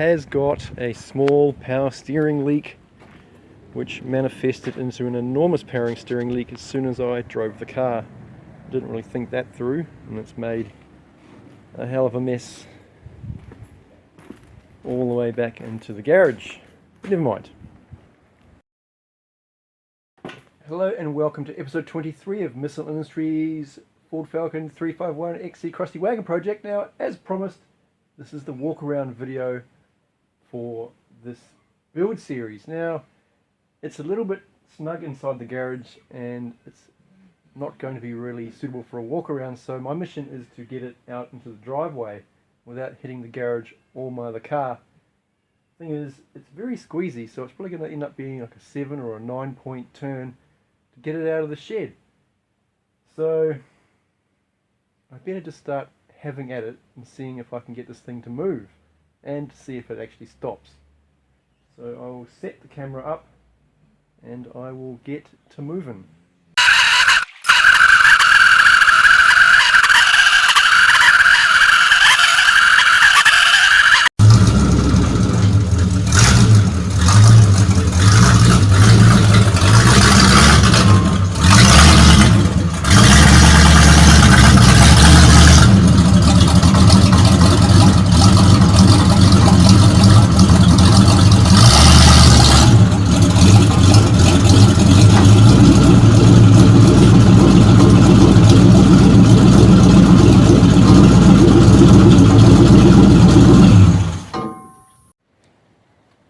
has got a small power steering leak which manifested into an enormous power steering leak as soon as I drove the car. Didn't really think that through, and it's made a hell of a mess all the way back into the garage. But never mind. Hello and welcome to episode 23 of Missle Industries Ford Falcon 351 XC Crusty Wagon Project. Now, as promised, this is the walk around video for this build series. Now, it's a little bit snug inside the garage and it's not going to be really suitable for a walk around, so my mission is to get it out into the driveway without hitting the garage or my other car. The thing is, it's very squeezy, so it's probably going to end up being like a 7 or a 9 point turn to get it out of the shed. So I better just start having at it and seeing if I can get this thing to move and see if it actually stops. So I will set the camera up and I will get to moving.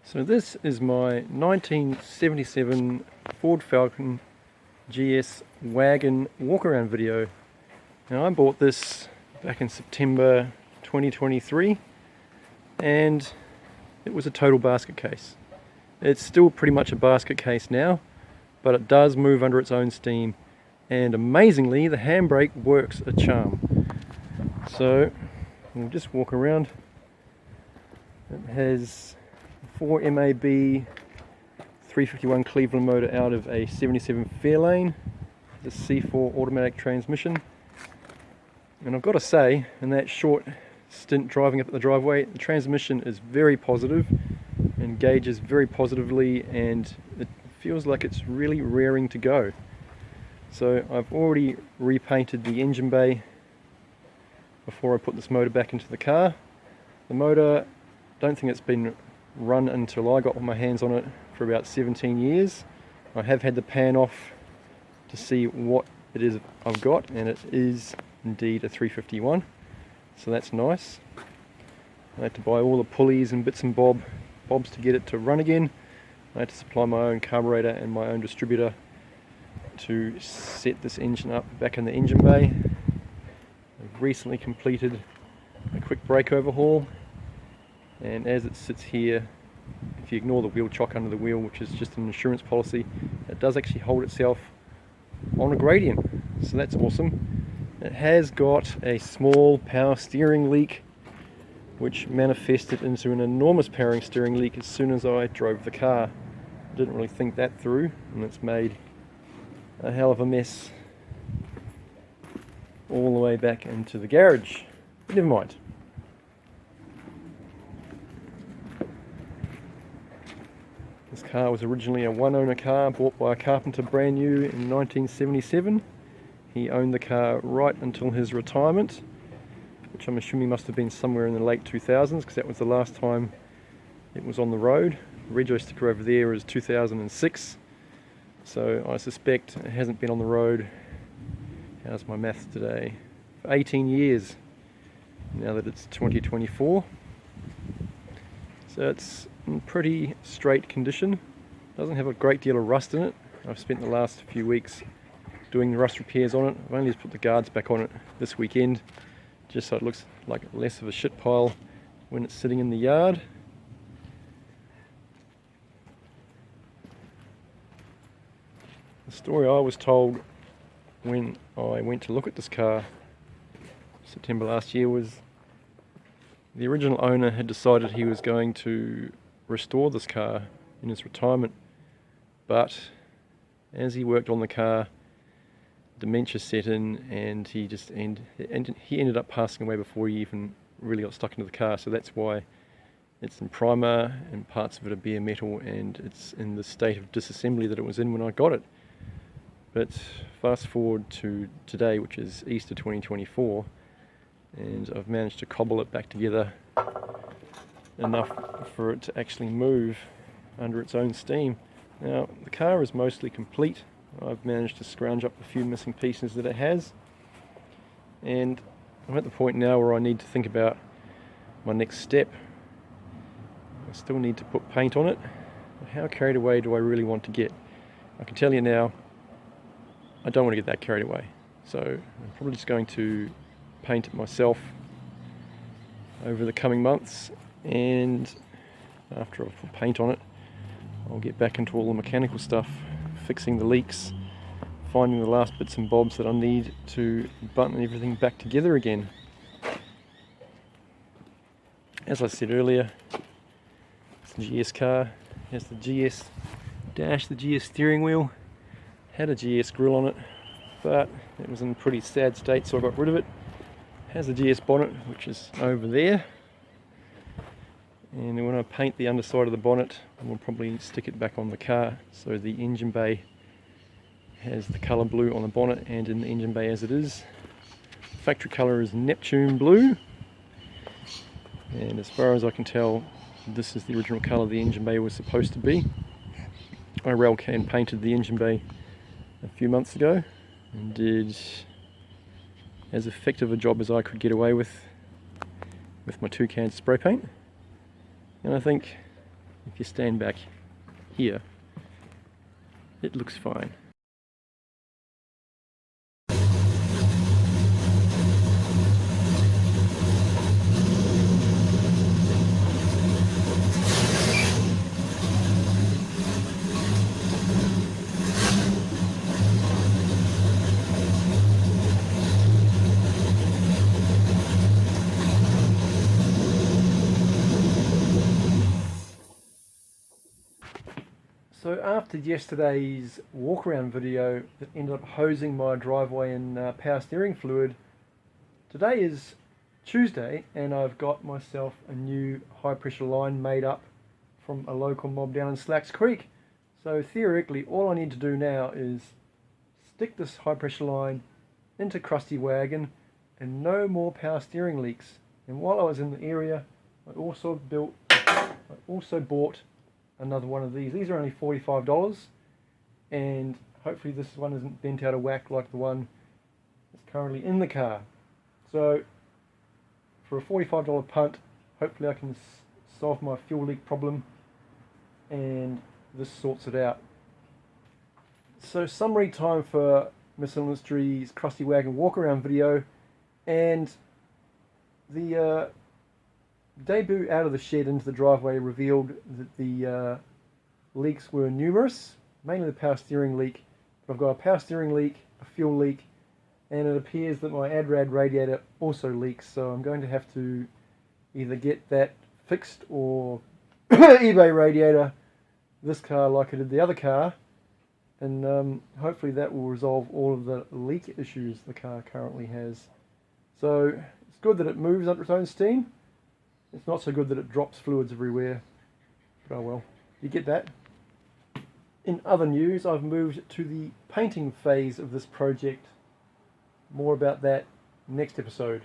So this is my 1977 Ford Falcon GS wagon walk around video. Now, I bought this back in September 2023 and it was a total basket case. It's still pretty much a basket case now, but it does move under its own steam, and amazingly the handbrake works a charm. So we'll just walk around. It has 4 MAB 351 Cleveland motor out of a 77 Fairlane, the C4 automatic transmission. And I've got to say, in that short stint driving up the driveway, the transmission is very positive, engages very positively, and it feels like it's really raring to go. So I've already repainted the engine bay before I put this motor back into the car. The motor, don't think it's been run until I got my hands on it for about 17 years. I have had the pan off to see what it is I've got, and it is indeed a 351, so that's nice. I had to buy all the pulleys and bits and bobs to get it to run again. I had to supply my own carburetor and my own distributor to set this engine up back in the engine bay. I've recently completed a quick brake overhaul, and as it sits here, if you ignore the wheel chock under the wheel, which is just an insurance policy, it does actually hold itself on a gradient, so that's awesome. It has got a small power steering leak which manifested into an enormous power steering leak as soon as I drove the car. Didn't really think that through, and it's made a hell of a mess all the way back into the garage. But never mind. This car was originally a one-owner car bought by a carpenter brand new in 1977. He owned the car right until his retirement, which I'm assuming must have been somewhere in the late 2000s, because that was the last time it was on the road. The rego sticker over there is 2006, so I suspect it hasn't been on the road, how's my maths today, for 18 years now that it's 2024. So it's in pretty straight condition. Doesn't have a great deal of rust in it. I've spent the last few weeks doing the rust repairs on it. I've only just put the guards back on it this weekend, just so it looks like less of a shit pile when it's sitting in the yard. The story I was told when I went to look at this car September last year was the original owner had decided he was going to restore this car in his retirement, but as he worked on the car, dementia set in, and he ended up passing away before he even really got stuck into the car. So that's why It's in primer and parts of it are bare metal, and it's in the state of disassembly that it was in when I got it. But fast forward to today, which is Easter 2024, and I've managed to cobble it back together enough for it to actually move under its own steam. Now, the car is mostly complete. I've managed to scrounge up a few missing pieces that it has, and I'm at the point now where I need to think about my next step. I still need to put paint on it, but how carried away do I really want to get? I can tell you now, I don't want to get that carried away. So I'm probably just going to paint it myself over the coming months, and after I've put paint on it, I'll get back into all the mechanical stuff, fixing the leaks, finding the last bits and bobs that I need to button everything back together again. As I said earlier, it's a GS car. It has the GS dash, the GS steering wheel, had a GS grille on it, but it was in a pretty sad state, so I got rid of it. Has a GS bonnet, which is over there, and when I paint the underside of the bonnet, we'll probably stick it back on the car, so the engine bay has the colour blue on the bonnet and in the engine bay as it is. The factory colour is Neptune blue, and as far as I can tell, this is the original colour the engine bay was supposed to be. I rail can painted the engine bay a few months ago and did as effective a job as I could get away with my 2 cans of spray paint. And I think if you stand back here, it looks fine. So after yesterday's walk around video that ended up hosing my driveway in power steering fluid, today is Tuesday and I've got myself a new high pressure line made up from a local mob down in Slacks Creek. So theoretically all I need to do now is stick this high pressure line into Crusty Wagon and no more power steering leaks. And while I was in the area, I also bought another one of these. These are only $45, and hopefully this one isn't bent out of whack like the one that's currently in the car. So for a $45 punt, hopefully I can solve my fuel leak problem and this sorts it out. So summary time for Missle Industries Crusty Wagon walk around video, and the debut out of the shed into the driveway revealed that the leaks were numerous, mainly the power steering leak. But I've got a power steering leak, a fuel leak, and it appears that my ADRAD radiator also leaks, so I'm going to have to either get that fixed or eBay radiator this car like I did the other car, and hopefully that will resolve all of the leak issues the car currently has. So it's good that it moves under its own steam. It's not so good that it drops fluids everywhere, but oh well, you get that. In other news, I've moved to the painting phase of this project. More about that next episode.